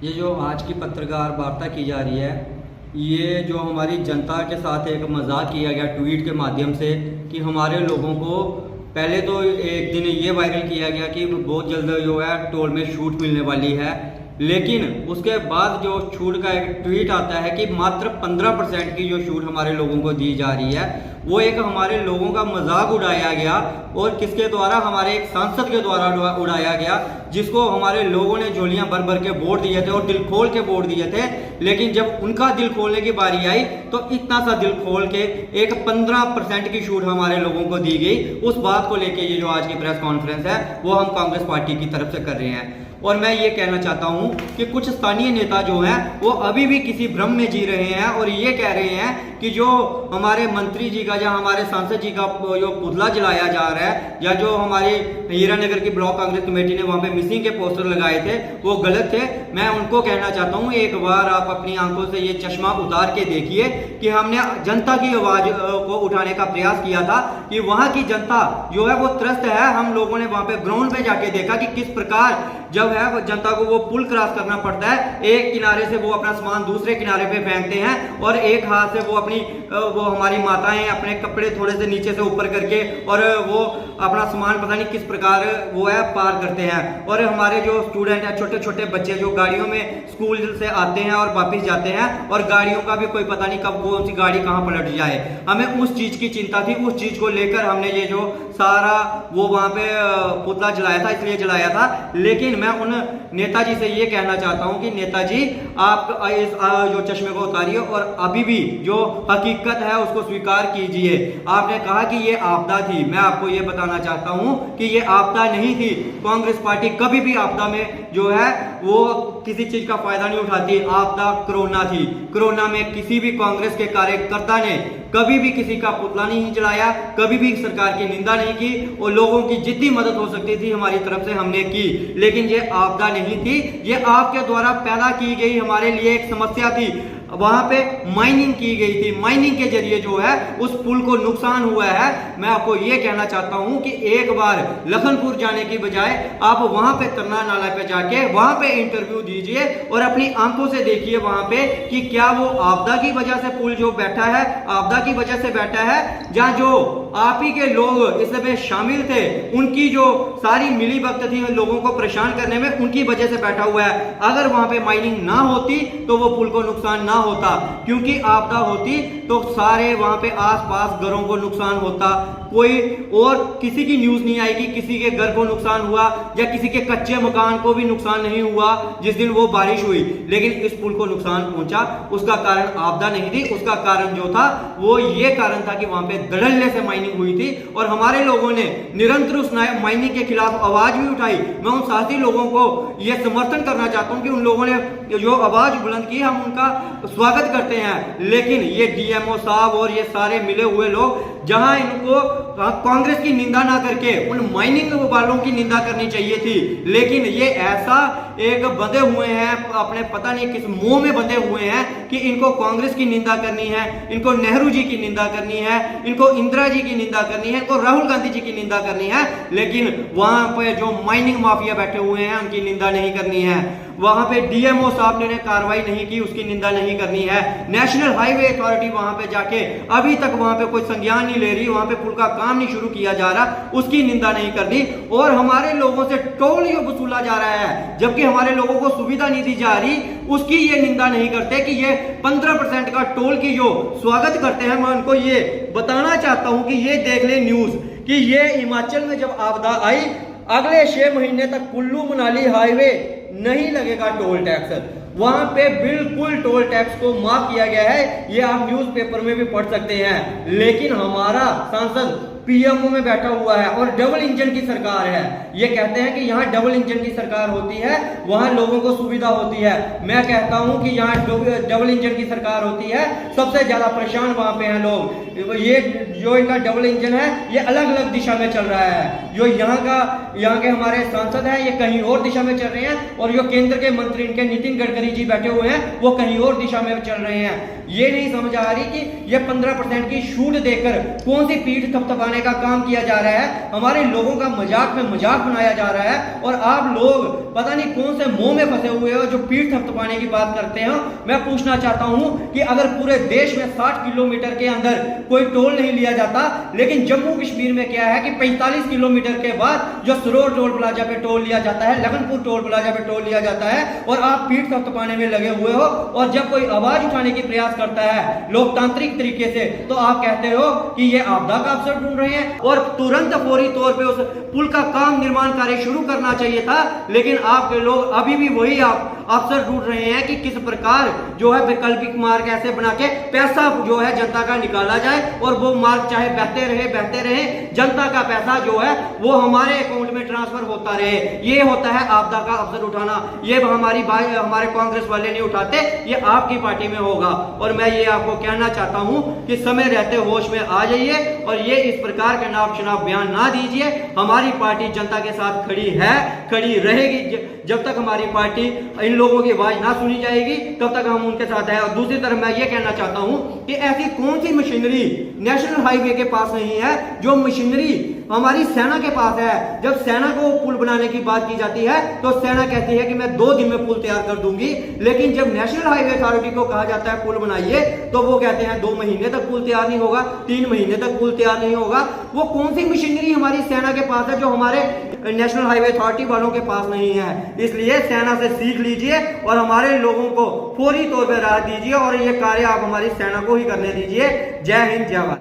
ये जो आज की पत्रकार वार्ता की जा रही है, ये जो हमारी जनता के साथ एक मजाक किया गया ट्वीट के माध्यम से कि हमारे लोगों को पहले तो एक दिन ये वायरल किया गया कि बहुत जल्द जो है टोल में छूट मिलने वाली है, लेकिन उसके बाद जो छूट का एक ट्वीट आता है कि मात्र 15% की जो छूट हमारे लोगों को दी जा रही है, वो एक हमारे लोगों का मजाक उड़ाया गया और किसके द्वारा, हमारे एक सांसद के द्वारा उड़ाया गया, जिसको हमारे लोगों ने झोलियां भर भर के वोट दिए थे और दिल खोल के वोट दिए थे। लेकिन जब उनका दिल खोलने की बारी आई तो इतना सा दिल खोल के एक 15% की छूट हमारे लोगों को दी गई। उस बात को लेके ये जो आज की प्रेस कॉन्फ्रेंस है वो हम कांग्रेस पार्टी की तरफ से कर रहे हैं। और मैं ये कहना चाहता हूं कि कुछ स्थानीय नेता जो हैं वो अभी भी किसी भ्रम में जी रहे हैं और ये कह रहे हैं कि जो हमारे मंत्री जी का या हमारे सांसद जी का जो पुतला जलाया जा रहा है, या जो हमारी हीरानगर की ब्लॉक कांग्रेस कमेटी ने वहां पे मिसिंग के पोस्टर लगाए थे, वो गलत थे। मैं उनको कहना चाहता हूं, एक बार आप अपनी आंखों से ये चश्मा उतार के देखिए कि हमने जनता की आवाज को उठाने का प्रयास किया था कि वहां की जनता जो है वो त्रस्त है। हम लोगों ने वहां पे ग्राउंड पे जाके देखा कि किस प्रकार जब है वो जनता को वो पुल क्रॉस करना पड़ता है, एक किनारे से वो अपना सामान दूसरे किनारे पे फेंकते हैं और एक हाथ से वो हमारी माताएं अपने कपड़े थोड़े से नीचे से ऊपर करके और वो अपना सामान पता नहीं किस प्रकार वो है पार करते हैं। और हमारे जो स्टूडेंट है, छोटे छोटे बच्चे जो गाड़ियों में स्कूल से आते हैं और वापिस जाते हैं, और गाड़ियों का भी कोई पता नहीं कब कौन सी गाड़ी कहाँ पलट जाए। हमें उस चीज की चिंता थी, उस चीज को लेकर हमने ये जो सारा वो वहां पे पुतला जलाया था, इसलिए जलाया था। लेकिन मैं उन नेताजी से ये कहना चाहता हूं कि नेताजी आप इस जो चश्मे को उतारिए और अभी भी जो हकीकत है उसको स्वीकार कीजिए। आपने कहा कि ये आपदा थी, मैं आपको ये बताना चाहता हूं कि ये आपदा नहीं थी। कांग्रेस पार्टी कभी भी आपदा में जो है वो किसी चीज का फायदा नहीं उठाती। आपदा कोरोना थी, कोरोना में किसी भी कांग्रेस के कार्यकर्ता ने कभी भी किसी का पुतला नहीं जलाया, कभी भी सरकार की निंदा नहीं की, और लोगों की जितनी मदद हो सकती थी हमारी तरफ से हमने की। लेकिन ये आपदा नहीं थी, ये आपके द्वारा पैदा की गई हमारे लिए एक समस्या थी। वहां पे माइनिंग की गई थी, माइनिंग के जरिए जो है उस पुल को नुकसान हुआ है। मैं आपको यह कहना चाहता हूं कि एक बार लखनपुर जाने की बजाय आप वहां पे तरना नाला पे जाके वहां पे इंटरव्यू दीजिए और अपनी आंखों से देखिए वहां पे कि क्या वो आपदा की वजह से पुल जो बैठा है, आपदा की वजह से बैठा है, जहां जो आप ही के लोग इसमें शामिल थे, उनकी जो सारी मिली भगत थी लोगों को परेशान करने में, उनकी वजह से बैठा हुआ है। अगर वहां पे माइनिंग ना होती तो वो पुल को नुकसान ना होता, क्योंकि आपदा होती तो सारे वहां पे आसपास घरों को नुकसान होता, कोई और किसी की न्यूज नहीं आएगी किसी के घर को नुकसान हुआ या किसी के कच्चे मकान को भी नुकसान नहीं हुआ जिस दिन वो बारिश हुई। लेकिन इस पुल को नुकसान पहुंचा, उसका कारण आपदा नहीं थी, उसका कारण जो था वो ये कारण था कि वहां पे धड़ल्ले से माइनिंग हुई थी और हमारे लोगों ने निरंतर उस माइनिंग के खिलाफ आवाज भी उठाई। मैं उन साथी लोगों को यह समर्थन करना चाहता हूं कि उन लोगों ने जो आवाज बुलंद की, हम उनका स्वागत करते हैं। लेकिन ये डीएमओ साहब और ये सारे मिले हुए लोग, जहां इनको कांग्रेस की निंदा ना करके उन माइनिंग वालों की निंदा करनी चाहिए थी, लेकिन ये ऐसा एक बंधे हुए हैं, अपने पता नहीं किस मुंह में बंधे हुए हैं कि इनको कांग्रेस की निंदा करनी है, इनको नेहरू जी की निंदा करनी है, इनको इंदिरा जी की निंदा करनी है, इनको राहुल गांधी जी की निंदा करनी है, लेकिन वहां पे जो माइनिंग माफिया बैठे हुए हैं उनकी निंदा नहीं करनी है। वहां पे डीएमओ साहब ने कार्रवाई नहीं की, उसकी निंदा नहीं करनी है। नेशनल हाईवे अथॉरिटी वहां पे जाके अभी तक वहां पे कोई संज्ञान नहीं ले रही, वहां पे पुल का काम नहीं शुरू किया जा रहा, उसकी निंदा नहीं करनी। और हमारे लोगों से टोल जो वसूला जा रहा है जबकि हमारे लोगों को सुविधा नहीं दी जा रही, उसकी ये निंदा नहीं करते कि ये 15% का टोल की जो स्वागत करते हैं। मैं उनको ये बताना चाहता हूं कि ये देख ले न्यूज कि ये हिमाचल में जब आपदा आई, अगले 6 महीने तक कुल्लू मनाली हाईवे नहीं लगेगा टोल टैक्स, वहां पे बिल्कुल टोल टैक्स को माफ किया गया है। ये आप न्यूज़पेपर में भी पढ़ सकते हैं। लेकिन हमारा सांसद पीएमओ में बैठा हुआ है और डबल इंजन की सरकार है। ये कहते हैं कि यहाँ डबल इंजन की सरकार होती है, वहां लोगों को सुविधा होती है। मैं कहता हूं कि यहाँ डबल इंजन की सरकार होती है, सबसे ज्यादा परेशान वहां पे हैं लोग। ये जो इनका डबल इंजन है ये अलग अलग दिशा में चल रहा है। जो यहाँ के हमारे सांसद हैं ये कहीं और दिशा में चल रहे हैं, और जो केंद्र के मंत्री इनके नितिन गडकरी जी बैठे हुए हैं वो कहीं और दिशा में चल रहे हैं। ये नहीं समझ आ रही कि ये 15% की छूट देकर कौन सी पीठ थपथपाने का काम किया जा रहा है, हमारे लोगों का मजाक में मजाक बनाया जा रहा है। और आप लोग पता नहीं कौन से मोह में फंसे हुए हो जो पीठ थपथपाने की बात करते हो। मैं पूछना चाहता हूं कि अगर पूरे देश में 60 किलोमीटर के अंदर कोई टोल नहीं लिया जाता, लेकिन जम्मू कश्मीर में क्या है कि 45 किलोमीटर के बाद जो सरोर टोल प्लाजा पे टोल लिया जाता है, लगनपुर टोल प्लाजा पे टोल लिया जाता है, और आप पीठ थपथपाने में लगे हुए हो। और जब कोई आवाज उठाने की प्रयास करता है लोकतांत्रिक तरीके से, तो आप कहते हो कि ये आपदा का अवसर ढूंढ रहे हैं और तुरंत फौरी तौर पे उस पुल का काम निर्माण कार्य शुरू करना चाहिए था। लेकिन आपके लोग अभी भी वही आप अवसर ढूंढ रहे हैं कि किस प्रकार जो है वैकल्पिक मार्ग ऐसे बना के पैसा जो है जनता का निकाला जाए, और वो मार्ग चाहे बहते रहे, जनता का पैसा जो है वो हमारे अकाउंट में ट्रांसफर होता रहे। ये होता है आपदा का अवसर उठाना। ये हमारे कांग्रेस वाले नहीं उठाते, ये आपकी पार्टी में होगा। और मैं ये आपको कहना चाहता हूं कि समय रहते होश में आ जाइए और ये इस प्रकार के नाप शनाप बयान ना दीजिए। हमारी पार्टी जनता के साथ खड़ी है, खड़ी रहेगी। जब तक हमारी पार्टी इन लोगों की आवाज ना सुनी जाएगी तब तक हम उनके साथ है। और दूसरी तरफ मैं ये कहना चाहता हूं कि ऐसी कौन सी मशीनरी नेशनल हाईवे के पास नहीं है जो मशीनरी हमारी सेना के पास है। जब सेना को पुल बनाने की बात की जाती है तो सेना कहती है कि मैं 2 दिन में पुल तैयार कर दूंगी, लेकिन जब नेशनल हाईवे अथॉरिटी को कहा जाता है पुल बनाइए तो वो कहते हैं 2 महीने तक पुल तैयार नहीं होगा, 3 महीने तक पुल तैयार नहीं होगा। वो कौन सी मशीनरी हमारी सेना के पास है जो हमारे नेशनल हाईवे अथॉरिटी वालों के पास नहीं है। इसलिए सेना से सीख लीजिए और हमारे लोगों को फौरी तौर पर राहत दीजिए, और ये कार्य आप हमारी सेना को ही करने दीजिए। जय हिंद, जय भारत।